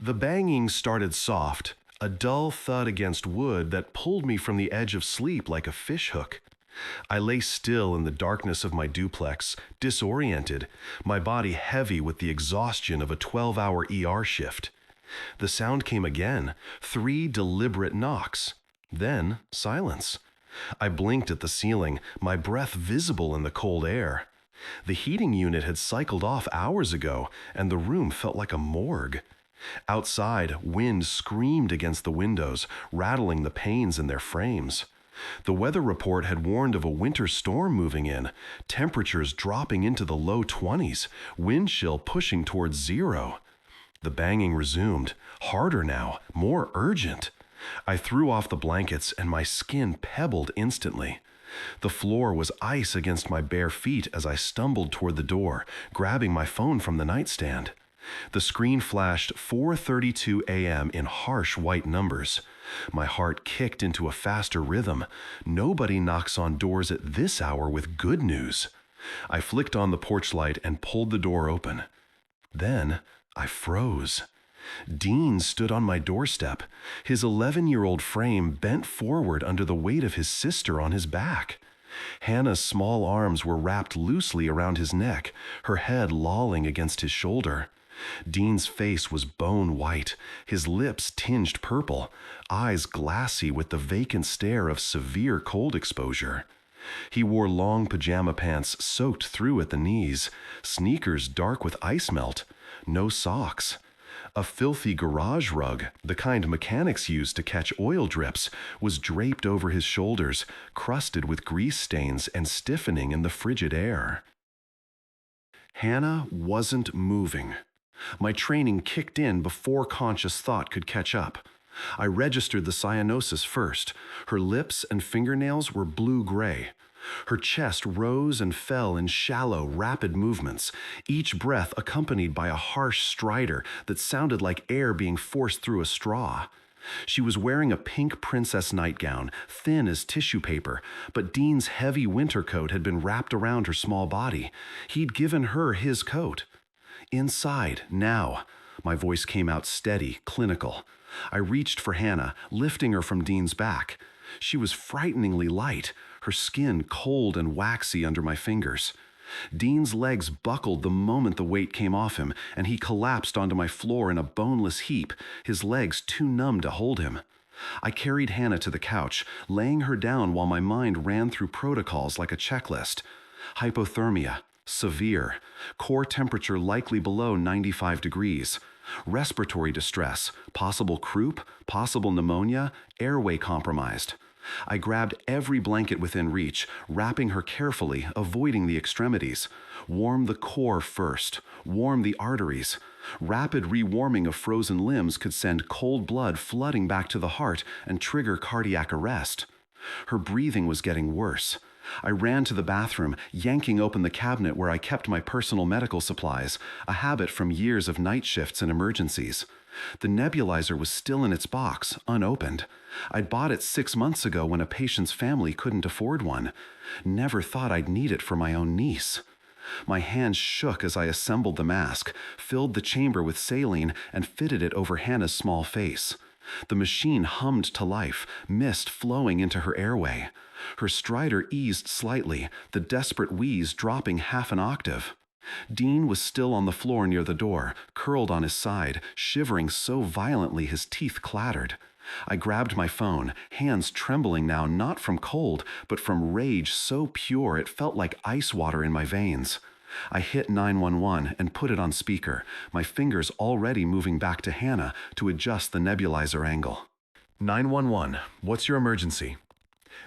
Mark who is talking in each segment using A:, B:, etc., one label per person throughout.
A: The banging started soft, a dull thud against wood that pulled me from the edge of sleep like a fishhook. I lay still in the darkness of my duplex, disoriented, my body heavy with the exhaustion of a 12-hour ER shift. The sound came again, 3 deliberate knocks. Then silence. I blinked at the ceiling, my breath visible in the cold air. The heating unit had cycled off hours ago, and the room felt like a morgue. Outside, wind screamed against the windows, rattling the panes in their frames. The weather report had warned of a winter storm moving in, temperatures dropping into the low 20s, wind chill pushing towards 0. The banging resumed, harder now, more urgent. I threw off the blankets and my skin pebbled instantly. The floor was ice against my bare feet as I stumbled toward the door, grabbing my phone from the nightstand. The screen flashed 4:32 a.m. in harsh white numbers. My heart kicked into a faster rhythm. Nobody knocks on doors at this hour with good news. I flicked on the porch light and pulled the door open. Then I froze. Dean stood on my doorstep, his 11-year-old frame bent forward under the weight of his sister on his back. Hannah's small arms were wrapped loosely around his neck, her head lolling against his shoulder. Dean's face was bone white, his lips tinged purple, eyes glassy with the vacant stare of severe cold exposure. He wore long pajama pants soaked through at the knees, sneakers dark with ice melt, no socks. A filthy garage rug, the kind mechanics use to catch oil drips, was draped over his shoulders, crusted with grease stains and stiffening in the frigid air. Hannah wasn't moving. My training kicked in before conscious thought could catch up. I registered the cyanosis first. Her lips and fingernails were blue-gray. Her chest rose and fell in shallow, rapid movements, each breath accompanied by a harsh stridor that sounded like air being forced through a straw. She was wearing a pink princess nightgown, thin as tissue paper, but Dean's heavy winter coat had been wrapped around her small body. He'd given her his coat. Inside, now. My voice came out steady, clinical. I reached for Hannah, lifting her from Dean's back. She was frighteningly light, her skin cold and waxy under my fingers. Dean's legs buckled the moment the weight came off him, and he collapsed onto my floor in a boneless heap, his legs too numb to hold him. I carried Hannah to the couch, laying her down while my mind ran through protocols like a checklist. Hypothermia. Severe. Core temperature likely below 95 degrees. Respiratory distress. Possible croup, possible pneumonia, airway compromised. I grabbed every blanket within reach, wrapping her carefully, avoiding the extremities. Warm the core first. Warm the arteries. Rapid rewarming of frozen limbs could send cold blood flooding back to the heart and trigger cardiac arrest. Her breathing was getting worse. I ran to the bathroom, yanking open the cabinet where I kept my personal medical supplies, a habit from years of night shifts and emergencies. The nebulizer was still in its box, unopened. I'd bought it 6 months ago when a patient's family couldn't afford one. Never thought I'd need it for my own niece. My hands shook as I assembled the mask, filled the chamber with saline, and fitted it over Hannah's small face. The machine hummed to life, mist flowing into her airway. Her stridor eased slightly, the desperate wheeze dropping half an octave. Dean was still on the floor near the door, curled on his side, shivering so violently his teeth clattered. I grabbed my phone, hands trembling now not from cold, but from rage so pure it felt like ice water in my veins. I hit 911 and put it on speaker, my fingers already moving back to Hannah to adjust the nebulizer angle. 911, what's your emergency?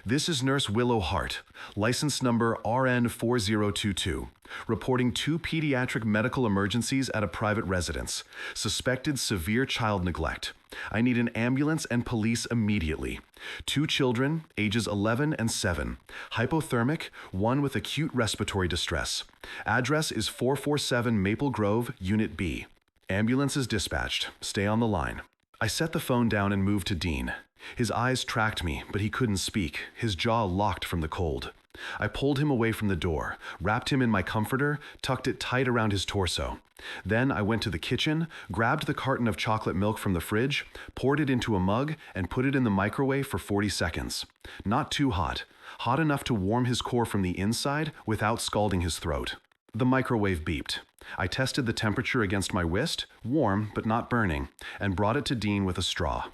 A: This is Nurse Willow Hart, license number RN4022, reporting 2 pediatric medical emergencies at a private residence. Suspected severe child neglect. I need an ambulance and police immediately. 2 children, ages 11 and 7. Hypothermic, 1 with acute respiratory distress. Address is 447 Maple Grove, Unit B. Ambulance is dispatched. Stay on the line. I set the phone down and moved to Dean. His eyes tracked me, but he couldn't speak, his jaw locked from the cold. I pulled him away from the door, wrapped him in my comforter, tucked it tight around his torso. Then I went to the kitchen, grabbed the carton of chocolate milk from the fridge, poured it into a mug, and put it in the microwave for 40 seconds. Not too hot, hot enough to warm his core from the inside without scalding his throat. The microwave beeped. I tested the temperature against my wrist, warm but not burning, and brought it to Dean with a straw.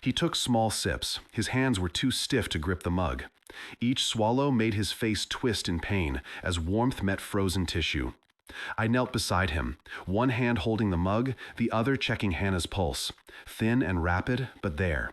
A: He took small sips. His hands were too stiff to grip the mug. Each swallow made his face twist in pain as warmth met frozen tissue. I knelt beside him, one hand holding the mug, the other checking Hannah's pulse. Thin and rapid, but there.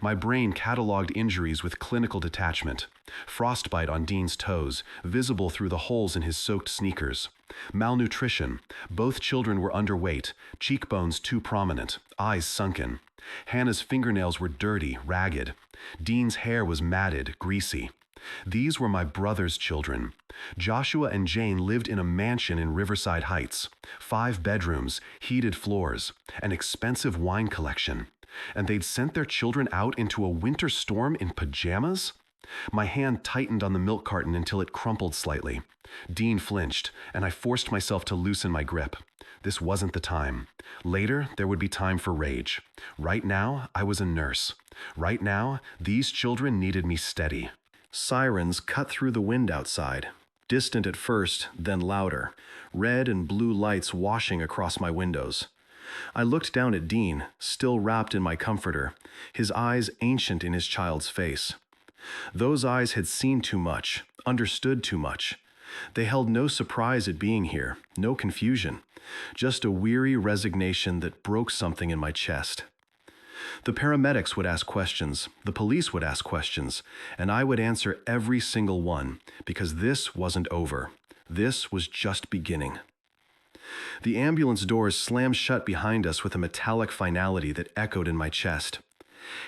A: My brain cataloged injuries with clinical detachment. Frostbite on Dean's toes, visible through the holes in his soaked sneakers. Malnutrition. Both children were underweight, cheekbones too prominent, eyes sunken. Hannah's fingernails were dirty, ragged. Dean's hair was matted, greasy. These were my brother's children. Joshua and Jane lived in a mansion in Riverside Heights. 5 bedrooms, heated floors, an expensive wine collection. And they'd sent their children out into a winter storm in pajamas? My hand tightened on the milk carton until it crumpled slightly. Dean flinched, and I forced myself to loosen my grip. This wasn't the time. Later, there would be time for rage. Right now, I was a nurse. Right now, these children needed me steady. Sirens cut through the wind outside, distant at first, then louder, red and blue lights washing across my windows. I looked down at Dean, still wrapped in my comforter, his eyes ancient in his child's face. Those eyes had seen too much, understood too much. They held no surprise at being here, no confusion, just a weary resignation that broke something in my chest. The paramedics would ask questions, the police would ask questions, and I would answer every single one, because this wasn't over. This was just beginning. The ambulance doors slammed shut behind us with a metallic finality that echoed in my chest.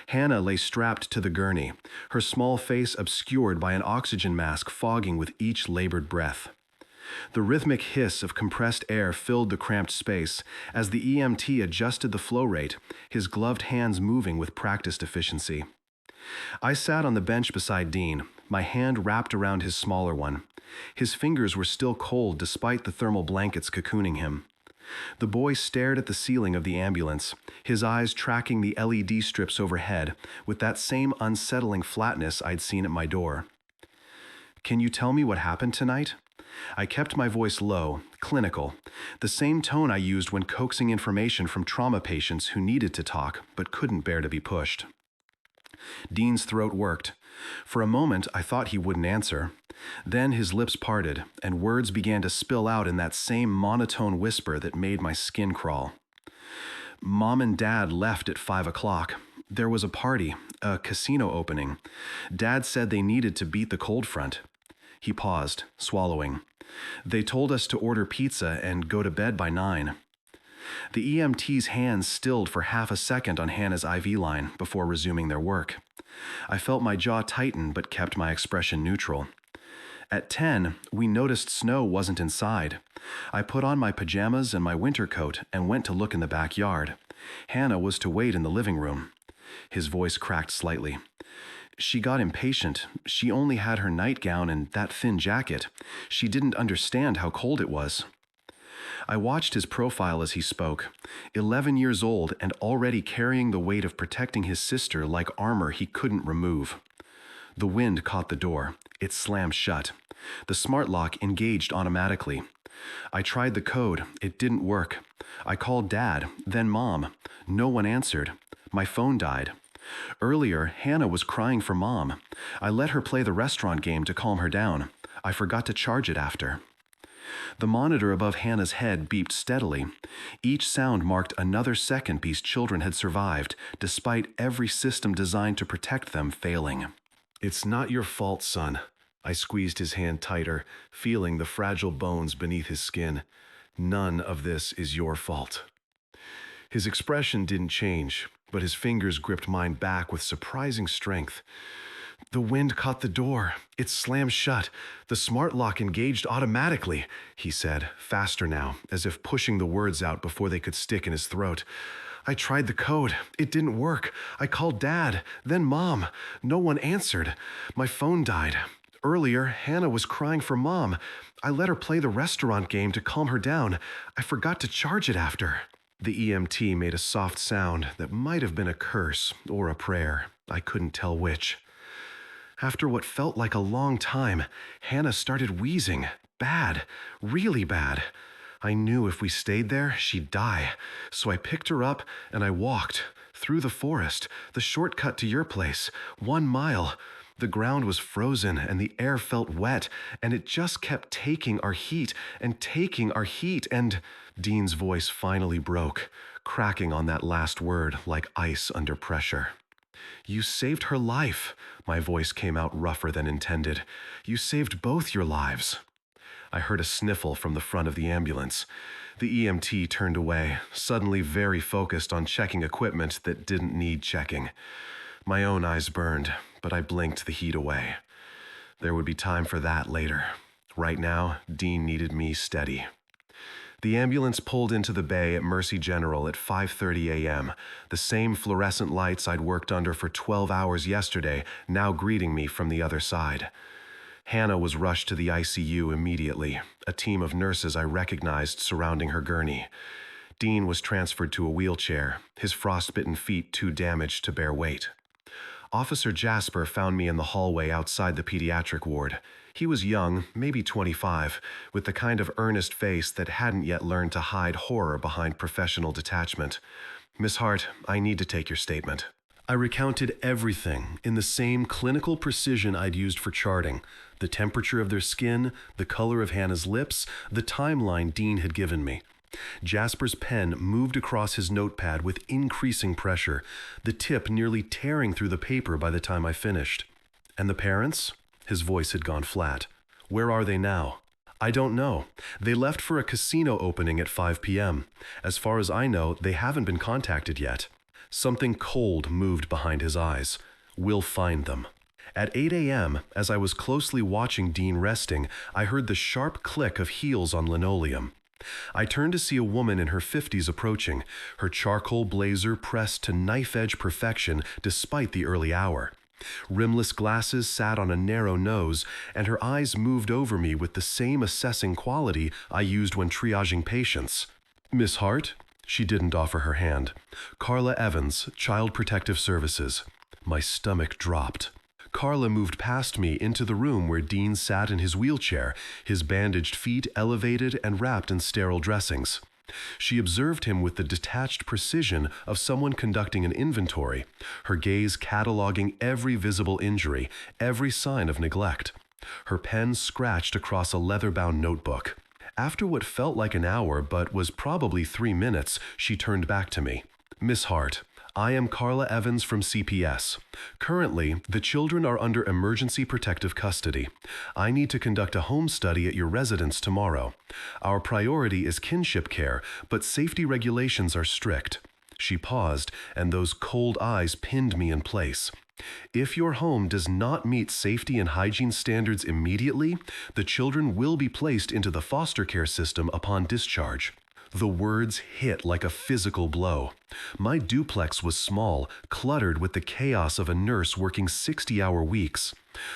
A: Hannah lay strapped to the gurney, her small face obscured by an oxygen mask fogging with each labored breath. The rhythmic hiss of compressed air filled the cramped space as the EMT adjusted the flow rate, his gloved hands moving with practiced efficiency. I sat on the bench beside Dean, my hand wrapped around his smaller one. His fingers were still cold despite the thermal blankets cocooning him. The boy stared at the ceiling of the ambulance, his eyes tracking the LED strips overhead with that same unsettling flatness I'd seen at my door. "Can you tell me what happened tonight?" I kept my voice low, clinical, the same tone I used when coaxing information from trauma patients who needed to talk but couldn't bear to be pushed. Dean's throat worked. For a moment, I thought he wouldn't answer. Then his lips parted, and words began to spill out in that same monotone whisper that made my skin crawl. "Mom and Dad left at 5 o'clock. There was a party, a casino opening. Dad said they needed to beat the cold front." He paused, swallowing. "They told us to order pizza and go to bed by 9. The EMT's hands stilled for half a second on Hannah's IV line before resuming their work. I felt my jaw tighten but kept my expression neutral. At 10, we noticed Snow wasn't inside. I put on my pajamas and my winter coat and went to look in the backyard. Hannah was to wait in the living room. His voice cracked slightly. "She got impatient. She only had her nightgown and that thin jacket. She didn't understand how cold it was." I watched his profile as he spoke. 11 years old and already carrying the weight of protecting his sister like armor he couldn't remove. The wind caught the door. It slammed shut. The smart lock engaged automatically. I tried the code. It didn't work. I called Dad, then Mom. No one answered. My phone died. Earlier, Hannah was crying for Mom. I let her play the restaurant game to calm her down. I forgot to charge it after. The monitor above Hannah's head beeped steadily. Each sound marked another second these children had survived, despite every system designed to protect them failing. "It's not your fault, son." I squeezed his hand tighter, feeling the fragile bones beneath his skin. "None of this is your fault." His expression didn't change, but his fingers gripped mine back with surprising strength. "The wind caught the door. It slammed shut. The smart lock engaged automatically," he said, faster now, as if pushing the words out before they could stick in his throat. "I tried the code. It didn't work. I called Dad, then Mom. No one answered. My phone died. Earlier, Hannah was crying for Mom. I let her play the restaurant game to calm her down. I forgot to charge it after." The EMT made a soft sound that might have been a curse or a prayer. I couldn't tell which. After what felt like a long time, Hannah started wheezing. Bad. Really bad. I knew if we stayed there, she'd die. So I picked her up and I walked through the forest, the shortcut to your place, 1 mile. The ground was frozen and the air felt wet, and it just kept taking our heat and taking our heat, and Dean's voice finally broke, cracking on that last word like ice under pressure. "You saved her life." My voice came out rougher than intended. "You saved both your lives." I heard a sniffle from the front of the ambulance. The EMT turned away, suddenly very focused on checking equipment that didn't need checking. My own eyes burned, but I blinked the heat away. There would be time for that later. Right now, Dean needed me steady. The ambulance pulled into the bay at Mercy General at 5:30 a.m., the same fluorescent lights I'd worked under for 12 hours yesterday now greeting me from the other side. Hannah was rushed to the ICU immediately, a team of nurses I recognized surrounding her gurney. Dean was transferred to a wheelchair, his frostbitten feet too damaged to bear weight. Officer Jasper found me in the hallway outside the pediatric ward. He was young, maybe 25, with the kind of earnest face that hadn't yet learned to hide horror behind professional detachment. "Miss Hart, I need to take your statement." I recounted everything in the same clinical precision I'd used for charting: the temperature of their skin, the color of Hannah's lips, the timeline Dean had given me. Jasper's pen moved across his notepad with increasing pressure, the tip nearly tearing through the paper by the time I finished. "And the parents?" His voice had gone flat. "Where are they now?" "I don't know. They left for a casino opening at 5 p.m. As far as I know, they haven't been contacted yet." Something cold moved behind his eyes. "We'll find them." At 8 a.m., as I was closely watching Dean resting, I heard the sharp click of heels on linoleum. I turned to see a woman in her 50s approaching, her charcoal blazer pressed to knife-edge perfection despite the early hour. Rimless glasses sat on a narrow nose, and her eyes moved over me with the same assessing quality I used when triaging patients. "Miss Hart?" She didn't offer her hand. "Carla Evans, Child Protective Services." My stomach dropped. Carla moved past me into the room where Dean sat in his wheelchair, his bandaged feet elevated and wrapped in sterile dressings. She observed him with the detached precision of someone conducting an inventory, her gaze cataloging every visible injury, every sign of neglect. Her pen scratched across a leather-bound notebook. After what felt like an hour but was probably 3 minutes, she turned back to me. "Miss Hart, I am Carla Evans from CPS. Currently, the children are under emergency protective custody. I need to conduct a home study at your residence tomorrow. Our priority is kinship care, but safety regulations are strict." She paused, and those cold eyes pinned me in place. "If your home does not meet safety and hygiene standards immediately, the children will be placed into the foster care system upon discharge." The words hit like a physical blow. My duplex was small, cluttered with the chaos of a nurse working 60-hour weeks.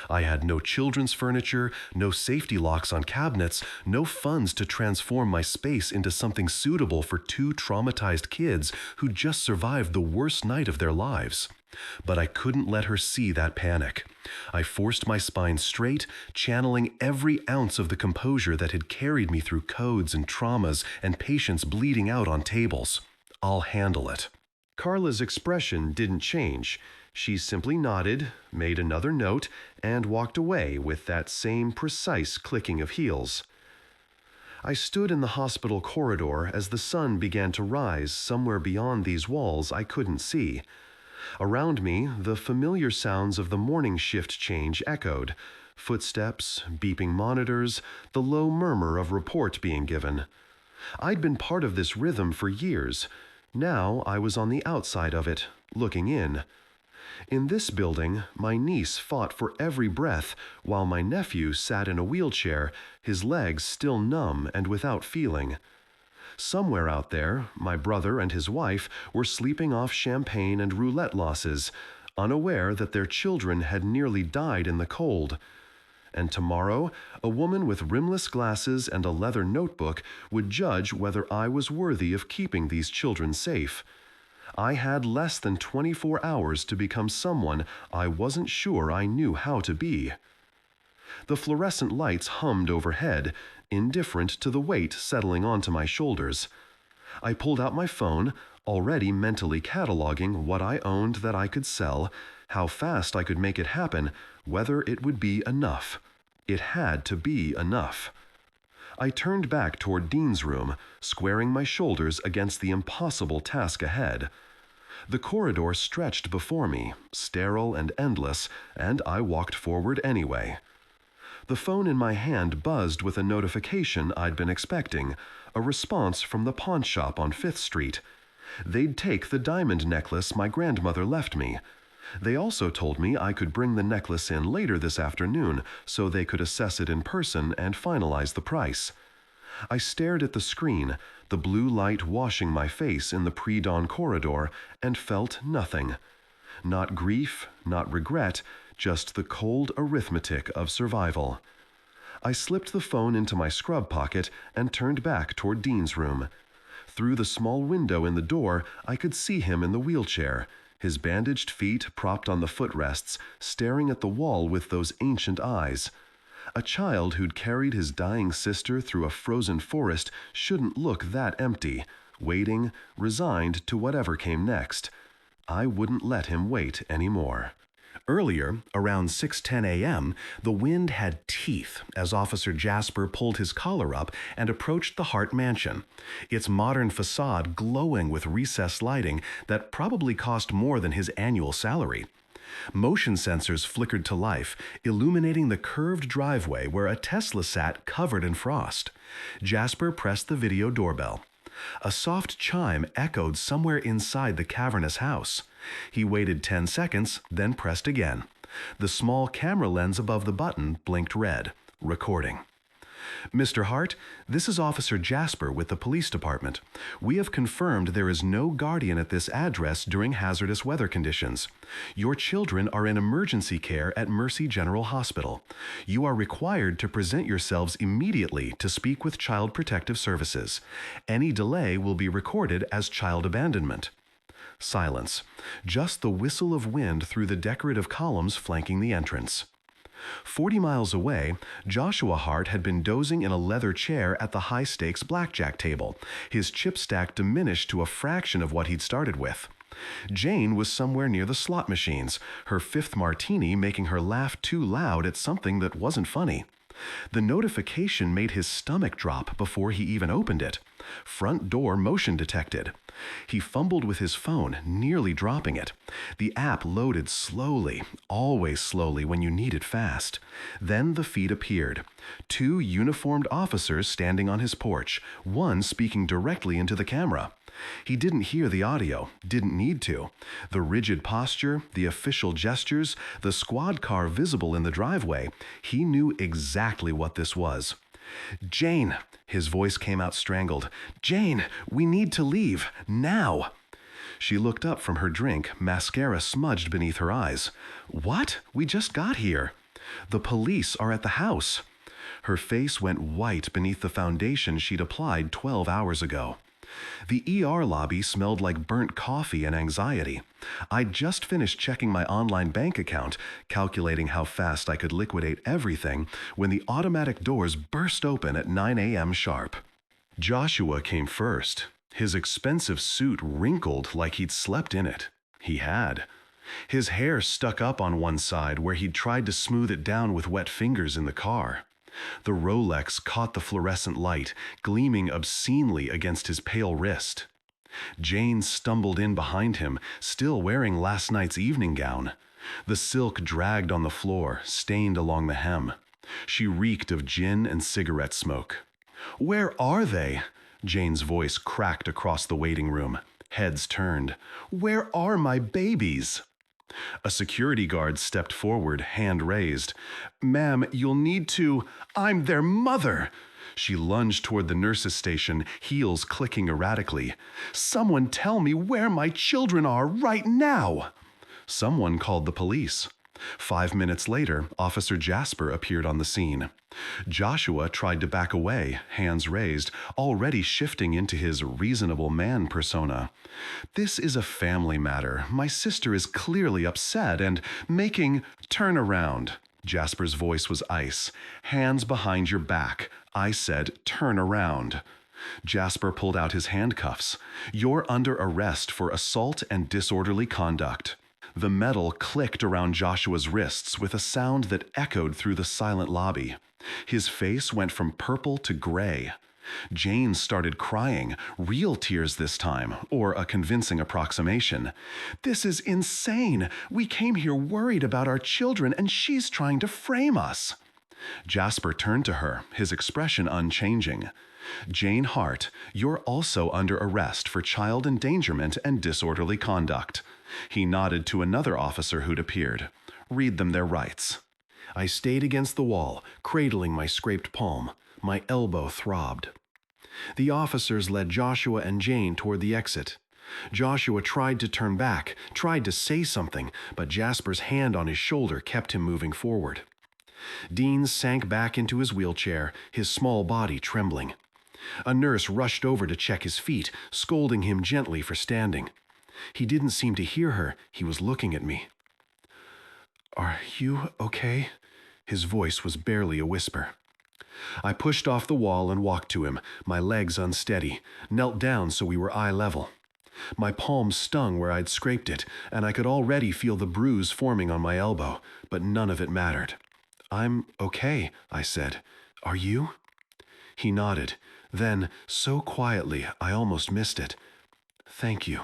A: I had no children's furniture, no safety locks on cabinets, no funds to transform my space into something suitable for 2 traumatized kids who just survived the worst night of their lives. But I couldn't let her see that panic. I forced my spine straight, channeling every ounce of the composure that had carried me through codes and traumas and patients bleeding out on tables. "I'll handle it." Carla's expression didn't change. She simply nodded, made another note, and walked away with that same precise clicking of heels. I stood in the hospital corridor as the sun began to rise somewhere beyond these walls I couldn't see. Around me, the familiar sounds of the morning shift change echoed. Footsteps, beeping monitors, the low murmur of report being given. I'd been part of this rhythm for years. Now I was on the outside of it, looking in. In this building, my niece fought for every breath, while my nephew sat in a wheelchair, his legs still numb and without feeling. Somewhere out there, my brother and his wife were sleeping off champagne and roulette losses, unaware that their children had nearly died in the cold. And tomorrow, a woman with rimless glasses and a leather notebook would judge whether I was worthy of keeping these children safe. I had less than 24 hours to become someone I wasn't sure I knew how to be. The fluorescent lights hummed overhead, indifferent to the weight settling onto my shoulders. I pulled out my phone, already mentally cataloging what I owned that I could sell, how fast I could make it happen, whether it would be enough. It had to be enough. I turned back toward Dean's room, squaring my shoulders against the impossible task ahead. The corridor stretched before me, sterile and endless, and I walked forward anyway. The phone in my hand buzzed with a notification I'd been expecting, a response from the pawn shop on 5th Street. They'd take the diamond necklace my grandmother left me. They also told me I could bring the necklace in later this afternoon so they could assess it in person and finalize the price. I stared at the screen, the blue light washing my face in the pre-dawn corridor, and felt nothing. Not grief, not regret, just the cold arithmetic of survival. I slipped the phone into my scrub pocket and turned back toward Dean's room. Through the small window in the door, I could see him in the wheelchair, his bandaged feet propped on the footrests, staring at the wall with those ancient eyes. A child who'd carried his dying sister through a frozen forest shouldn't look that empty, waiting, resigned to whatever came next. I wouldn't let him wait anymore. Earlier, around 6:10 a.m., the wind had teeth as Officer Jasper pulled his collar up and approached the Hart mansion, its modern facade glowing with recessed lighting that probably cost more than his annual salary. Motion sensors flickered to life, illuminating the curved driveway where a Tesla sat covered in frost. Jasper pressed the video doorbell. A soft chime echoed somewhere inside the cavernous house. He waited 10 seconds, then pressed again. The small camera lens above the button blinked red. Recording. Mr. Hart, this is Officer Jasper with the police department. We have confirmed there is no guardian at this address during hazardous weather conditions. Your children are in emergency care at Mercy General Hospital. You are required to present yourselves immediately to speak with Child Protective Services. Any delay will be recorded as child abandonment. Silence. Just the whistle of wind through the decorative columns flanking the entrance. 40 miles away, Joshua Hart had been dozing in a leather chair at the high-stakes blackjack table, his chip stack diminished to a fraction of what he'd started with. Jane was somewhere near the slot machines, her 5th martini making her laugh too loud at something that wasn't funny. The notification made his stomach drop before he even opened it. Front door motion detected. He fumbled with his phone, nearly dropping it. The app loaded slowly, always slowly when you need it fast. Then the feed appeared. 2 uniformed officers standing on his porch, one speaking directly into the camera. He didn't hear the audio, didn't need to. The rigid posture, the official gestures, the squad car visible in the driveway, he knew exactly what this was. "Jane," his voice came out strangled. "Jane, we need to leave, now." She looked up from her drink, mascara smudged beneath her eyes. "What? We just got here." "The police are at the house." Her face went white beneath the foundation she'd applied 12 hours ago. The ER lobby smelled like burnt coffee and anxiety. I'd just finished checking my online bank account, calculating how fast I could liquidate everything, when the automatic doors burst open at 9 a.m. sharp. Joshua came first, his expensive suit wrinkled like he'd slept in it. He had. His hair stuck up on one side where he'd tried to smooth it down with wet fingers in the car. The Rolex caught the fluorescent light, gleaming obscenely against his pale wrist. Jane stumbled in behind him, still wearing last night's evening gown. The silk dragged on the floor, stained along the hem. She reeked of gin and cigarette smoke. "Where are they?" Jane's voice cracked across the waiting room. Heads turned. "Where are my babies?" A security guard stepped forward, hand raised. "Ma'am, you'll need to—" "I'm their mother!" She lunged toward the nurse's station, heels clicking erratically. "Someone tell me where my children are right now!" Someone called the police. 5 minutes later, Officer Jasper appeared on the scene. Joshua tried to back away, hands raised, already shifting into his reasonable man persona. "This is a family matter. My sister is clearly upset and making—" "Turn around." Jasper's voice was ice. "Hands behind your back. I said, turn around." Jasper pulled out his handcuffs. "You're under arrest for assault and disorderly conduct." The metal clicked around Joshua's wrists with a sound that echoed through the silent lobby. His face went from purple to gray. Jane started crying, real tears this time, or a convincing approximation. "This is insane. We came here worried about our children, and she's trying to frame us." Jasper turned to her, his expression unchanging. "Jane Hart, you're also under arrest for child endangerment and disorderly conduct." He nodded to another officer who'd appeared. "Read them their rights." I stayed against the wall, cradling my scraped palm. My elbow throbbed. The officers led Joshua and Jane toward the exit. Joshua tried to turn back, tried to say something, but Jasper's hand on his shoulder kept him moving forward. Dean sank back into his wheelchair, his small body trembling. A nurse rushed over to check his feet, scolding him gently for standing. He didn't seem to hear her. He was looking at me. "Are you okay?" His voice was barely a whisper. I pushed off the wall and walked to him, my legs unsteady, knelt down so we were eye level. My palm stung where I'd scraped it, and I could already feel the bruise forming on my elbow, but none of it mattered. "I'm okay," I said. "Are you?" He nodded. Then, so quietly, I almost missed it. "Thank you."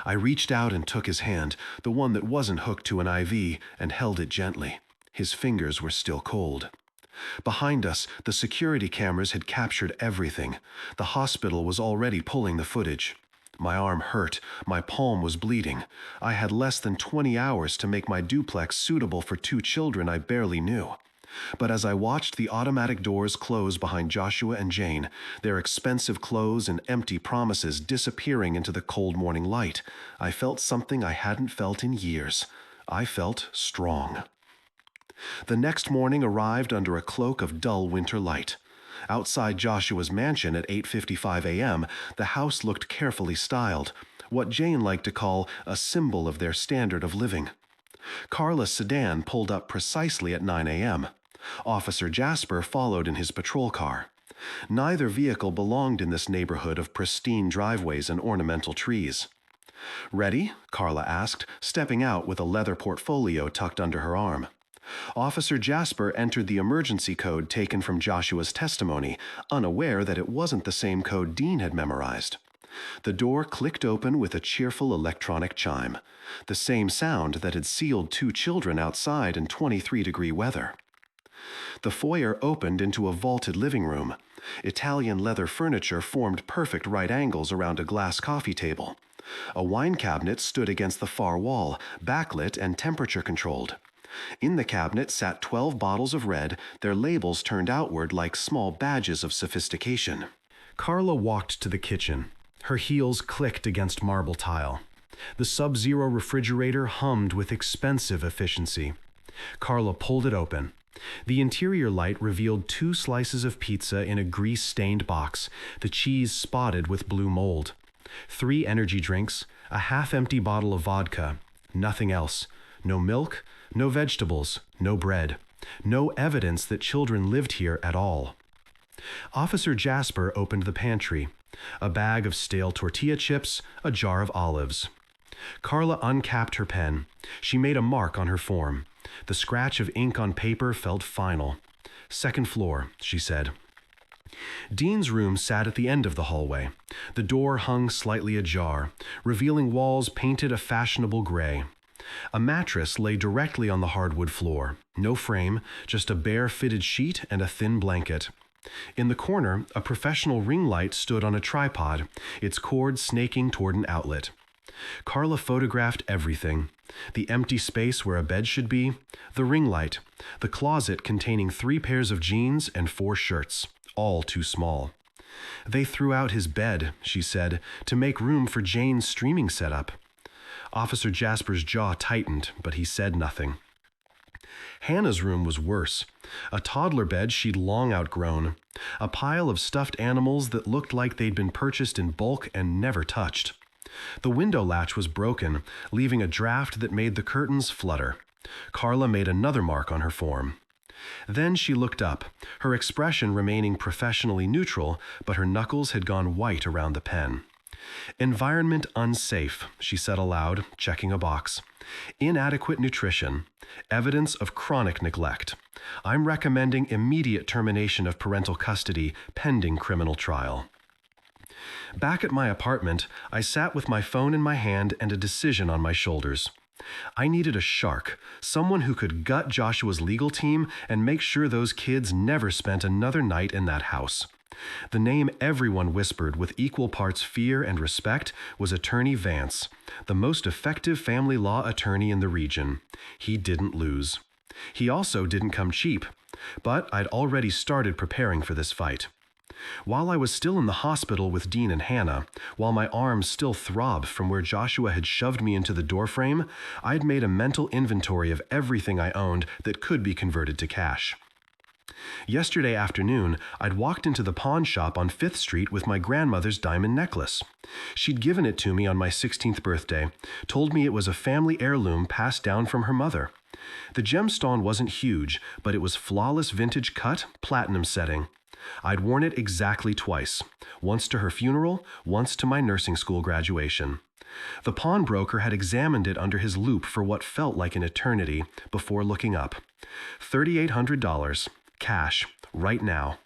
A: I reached out and took his hand, the one that wasn't hooked to an IV, and held it gently. His fingers were still cold. Behind us, the security cameras had captured everything. The hospital was already pulling the footage. My arm hurt. My palm was bleeding. I had less than 20 hours to make my duplex suitable for 2 children I barely knew. But as I watched the automatic doors close behind Joshua and Jane, their expensive clothes and empty promises disappearing into the cold morning light, I felt something I hadn't felt in years. I felt strong. The next morning arrived under a cloak of dull winter light. Outside Joshua's mansion at 8:55 a.m., the house looked carefully styled, what Jane liked to call a symbol of their standard of living. Carla's sedan pulled up precisely at 9 a.m. Officer Jasper followed in his patrol car. Neither vehicle belonged in this neighborhood of pristine driveways and ornamental trees. "Ready?" Carla asked, stepping out with a leather portfolio tucked under her arm. Officer Jasper entered the emergency code taken from Joshua's testimony, unaware that it wasn't the same code Dean had memorized. The door clicked open with a cheerful electronic chime, the same sound that had sealed 2 children outside in 23-degree weather. The foyer opened into a vaulted living room. Italian leather furniture formed perfect right angles around a glass coffee table. A wine cabinet stood against the far wall, backlit and temperature-controlled. In the cabinet sat 12 bottles of red, their labels turned outward like small badges of sophistication. Carla walked to the kitchen. Her heels clicked against marble tile. The Sub-Zero refrigerator hummed with expensive efficiency. Carla pulled it open. The interior light revealed 2 slices of pizza in a grease-stained box, the cheese spotted with blue mold. 3 energy drinks, a half-empty bottle of vodka. Nothing else. No milk, no vegetables, no bread. No evidence that children lived here at all. Officer Jasper opened the pantry. A bag of stale tortilla chips, a jar of olives. Carla uncapped her pen. She made a mark on her form. The scratch of ink on paper felt final. "Second floor," she said. Dean's room sat at the end of the hallway. The door hung slightly ajar, revealing walls painted a fashionable gray. A mattress lay directly on the hardwood floor. No frame, just a bare fitted sheet and a thin blanket. In the corner, a professional ring light stood on a tripod, its cord snaking toward an outlet. Carla photographed everything. The empty space where a bed should be, the ring light, the closet containing 3 pairs of jeans and 4 shirts, all too small. "They threw out his bed," she said, "to make room for Jane's streaming setup." Officer Jasper's jaw tightened, but he said nothing. Hannah's room was worse. A toddler bed she'd long outgrown. A pile of stuffed animals that looked like they'd been purchased in bulk and never touched. The window latch was broken, leaving a draft that made the curtains flutter. Carla made another mark on her form. Then she looked up, her expression remaining professionally neutral, but her knuckles had gone white around the pen. Environment unsafe, she said aloud, checking a box. Inadequate nutrition. Evidence of chronic neglect. I'm recommending immediate termination of parental custody pending criminal trial. Back at my apartment, I sat with my phone in my hand and a decision on my shoulders. I needed a shark, someone who could gut Joshua's legal team and make sure those kids never spent another night in that house. The name everyone whispered with equal parts fear and respect was Attorney Vance, the most effective family law attorney in the region. He didn't lose. He also didn't come cheap, but I'd already started preparing for this fight. While I was still in the hospital with Dean and Hannah, while my arms still throbbed from where Joshua had shoved me into the doorframe, I'd made a mental inventory of everything I owned that could be converted to cash. Yesterday afternoon, I'd walked into the pawn shop on 5th Street with my grandmother's diamond necklace. She'd given it to me on my 16th birthday, told me it was a family heirloom passed down from her mother. The gemstone wasn't huge, but it was flawless vintage cut, platinum setting. I'd worn it exactly twice, once to her funeral, once to my nursing school graduation. The pawnbroker had examined it under his loupe for what felt like an eternity before looking up. $3,800, cash, right now.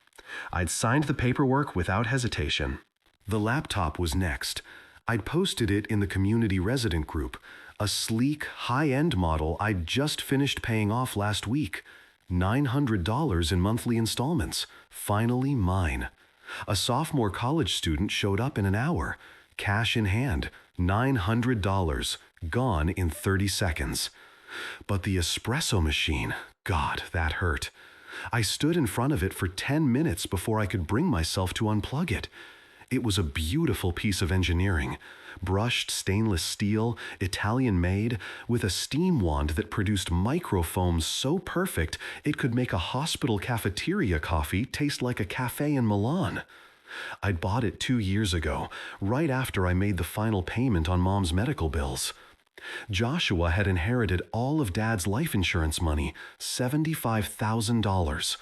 A: I'd signed the paperwork without hesitation. The laptop was next. I'd posted it in the community resident group, a sleek, high-end model I'd just finished paying off last week. $900 in monthly installments, finally mine. A sophomore college student showed up in an hour, cash in hand, $900, gone in 30 seconds. But the espresso machine, God, that hurt. I stood in front of it for 10 minutes before I could bring myself to unplug it. It was a beautiful piece of engineering. Brushed stainless steel, Italian-made, with a steam wand that produced microfoam so perfect it could make a hospital cafeteria coffee taste like a cafe in Milan. I'd bought it 2 years ago, right after I made the final payment on Mom's medical bills. Joshua had inherited all of Dad's life insurance money, $75,000.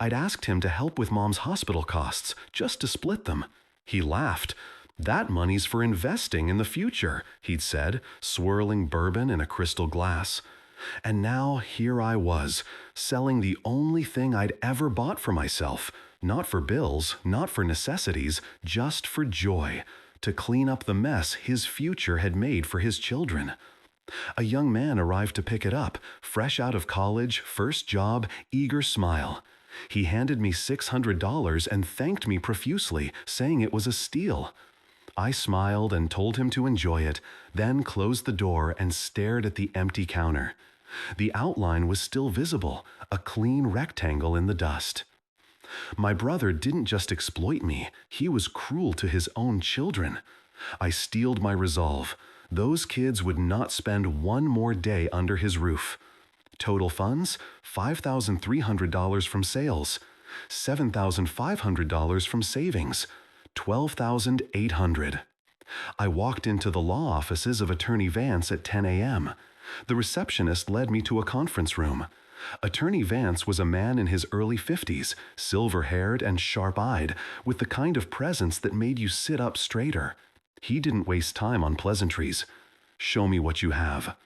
A: I'd asked him to help with Mom's hospital costs, just to split them. He laughed. "That money's for investing in the future," he'd said, swirling bourbon in a crystal glass. And now here I was, selling the only thing I'd ever bought for myself, not for bills, not for necessities, just for joy, to clean up the mess his future had made for his children. A young man arrived to pick it up, fresh out of college, first job, eager smile. He handed me $600 and thanked me profusely, saying it was a steal. I smiled and told him to enjoy it, then closed the door and stared at the empty counter. The outline was still visible, a clean rectangle in the dust. My brother didn't just exploit me, he was cruel to his own children. I steeled my resolve. Those kids would not spend one more day under his roof. Total funds, $5,300 from sales, $7,500 from savings, $12,800. I walked into the law offices of Attorney Vance at 10 a.m. The receptionist led me to a conference room. Attorney Vance was a man in his early 50s, silver-haired and sharp-eyed, with the kind of presence that made you sit up straighter. He didn't waste time on pleasantries. "Show me what you have."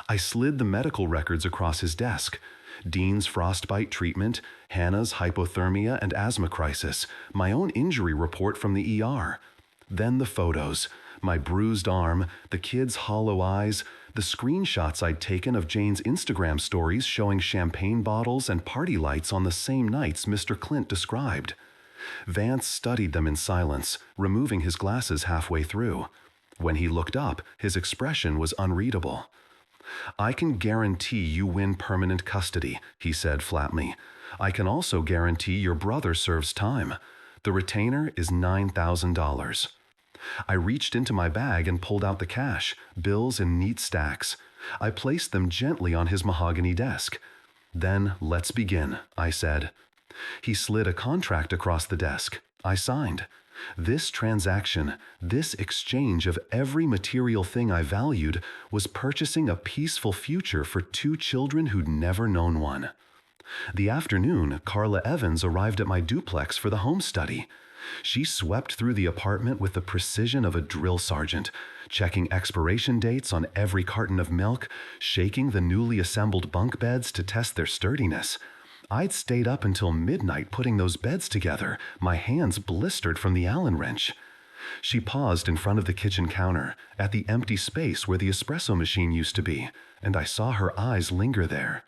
A: I slid the medical records across his desk. Dean's frostbite treatment, Hannah's hypothermia and asthma crisis, my own injury report from the ER. Then the photos, my bruised arm, the kid's hollow eyes, the screenshots I'd taken of Jane's Instagram stories showing champagne bottles and party lights on the same nights Mr. Clint described. Vance studied them in silence, removing his glasses halfway through. When he looked up, his expression was unreadable. "I can guarantee you win permanent custody," he said flatly. "I can also guarantee your brother serves time. The retainer is $9,000. I reached into my bag and pulled out the cash, bills in neat stacks. I placed them gently on his mahogany desk. "Then let's begin," I said. He slid a contract across the desk. I signed. This transaction, this exchange of every material thing I valued, was purchasing a peaceful future for two children who'd never known one. The afternoon, Carla Evans arrived at my duplex for the home study. She swept through the apartment with the precision of a drill sergeant, checking expiration dates on every carton of milk, shaking the newly assembled bunk beds to test their sturdiness. I'd stayed up until midnight putting those beds together, my hands blistered from the Allen wrench. She paused in front of the kitchen counter, at the empty space where the espresso machine used to be, and I saw her eyes linger there.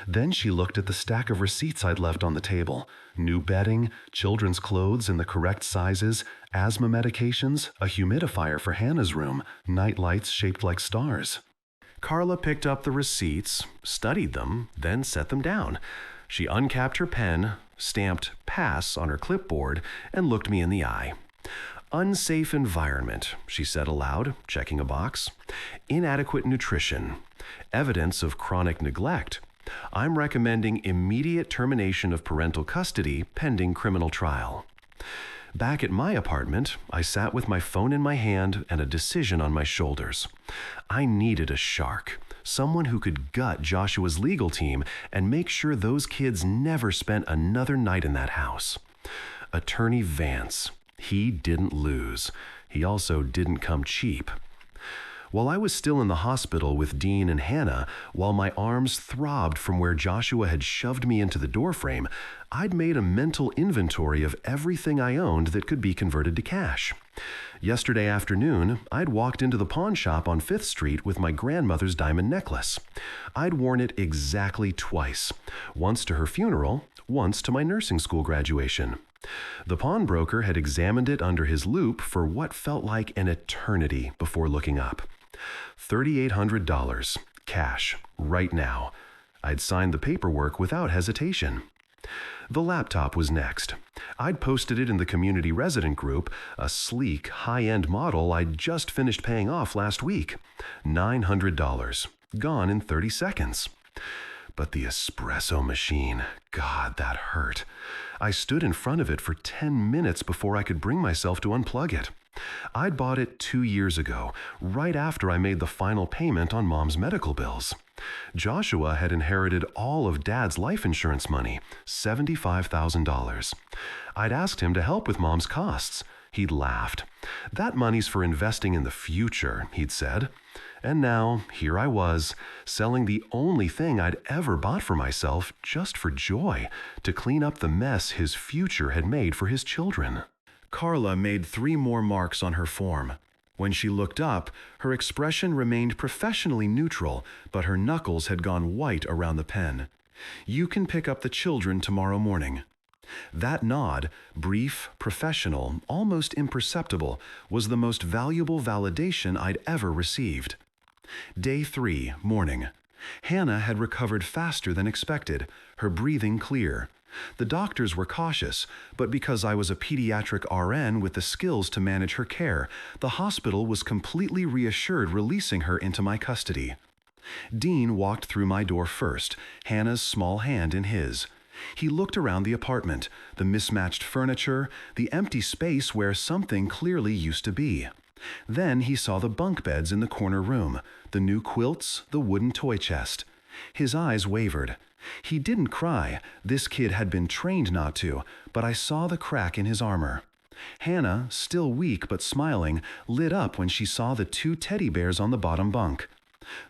A: Then she looked at the stack of receipts I'd left on the table: new bedding, children's clothes in the correct sizes, asthma medications, a humidifier for Hannah's room, night lights shaped like stars. Carla picked up the receipts, studied them, then set them down. She uncapped her pen, stamped "pass" on her clipboard, and looked me in the eye. "Unsafe environment," she said aloud, checking a box. "Inadequate nutrition. Evidence of chronic neglect. I'm recommending immediate termination of parental custody pending criminal trial." Back at my apartment, I sat with my phone in my hand and a decision on my shoulders. I needed a shark, someone who could gut Joshua's legal team and make sure those kids never spent another night in that house. Attorney Vance. He didn't lose. He also didn't come cheap. While I was still in the hospital with Dean and Hannah, while my arms throbbed from where Joshua had shoved me into the doorframe, I'd made a mental inventory of everything I owned that could be converted to cash. Yesterday afternoon, I'd walked into the pawn shop on 5th Street with my grandmother's diamond necklace. I'd worn it exactly twice, once to her funeral, once to my nursing school graduation. The pawnbroker had examined it under his loupe for what felt like an eternity before looking up. $3,800, cash, right now. I'd signed the paperwork without hesitation. The laptop was next. I'd posted it in the community resident group, a sleek, high-end model I'd just finished paying off last week. $900, gone in 30 seconds. But the espresso machine, God, that hurt. I stood in front of it for 10 minutes before I could bring myself to unplug it. I'd bought it 2 years ago, right after I made the final payment on Mom's medical bills. Joshua had inherited all of Dad's life insurance money, $75,000. I'd asked him to help with Mom's costs. He'd laughed. "That money's for investing in the future," he'd said. And now, here I was, selling the only thing I'd ever bought for myself just for joy, to clean up the mess his future had made for his children. Carla made 3 more marks on her form. When she looked up, her expression remained professionally neutral, but her knuckles had gone white around the pen. "You can pick up the children tomorrow morning." That nod, brief, professional, almost imperceptible, was the most valuable validation I'd ever received. Day 3, morning. Hannah had recovered faster than expected, her breathing clear. The doctors were cautious, but because I was a pediatric RN with the skills to manage her care, the hospital was completely reassured releasing her into my custody. Dean walked through my door first, Hannah's small hand in his. He looked around the apartment, the mismatched furniture, the empty space where something clearly used to be. Then he saw the bunk beds in the corner room, the new quilts, the wooden toy chest. His eyes wavered. He didn't cry, this kid had been trained not to, but I saw the crack in his armor. Hannah, still weak but smiling, lit up when she saw the 2 teddy bears on the bottom bunk.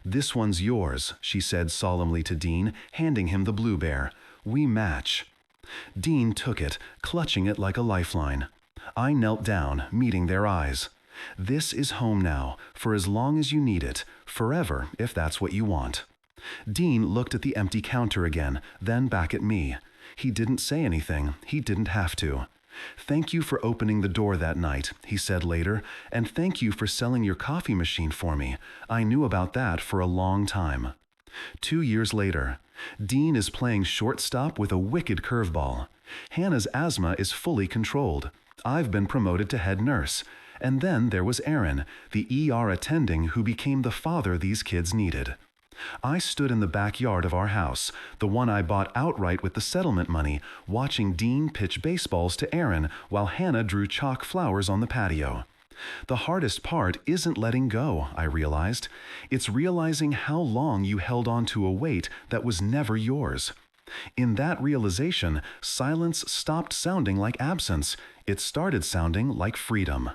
A: "This one's yours," she said solemnly to Dean, handing him the blue bear. "We match." Dean took it, clutching it like a lifeline. I knelt down, meeting their eyes. "This is home now, for as long as you need it, forever if that's what you want." Dean looked at the empty counter again, then back at me. He didn't say anything. He didn't have to. "Thank you for opening the door that night," he said later, "and thank you for selling your coffee machine for me. I knew about that for a long time." 2 years later, Dean is playing shortstop with a wicked curveball. Hannah's asthma is fully controlled. I've been promoted to head nurse. And then there was Aaron, the ER attending who became the father these kids needed. I stood in the backyard of our house, the one I bought outright with the settlement money, watching Dean pitch baseballs to Aaron while Hannah drew chalk flowers on the patio. The hardest part isn't letting go, I realized. It's realizing how long you held on to a weight that was never yours. In that realization, silence stopped sounding like absence. It started sounding like freedom.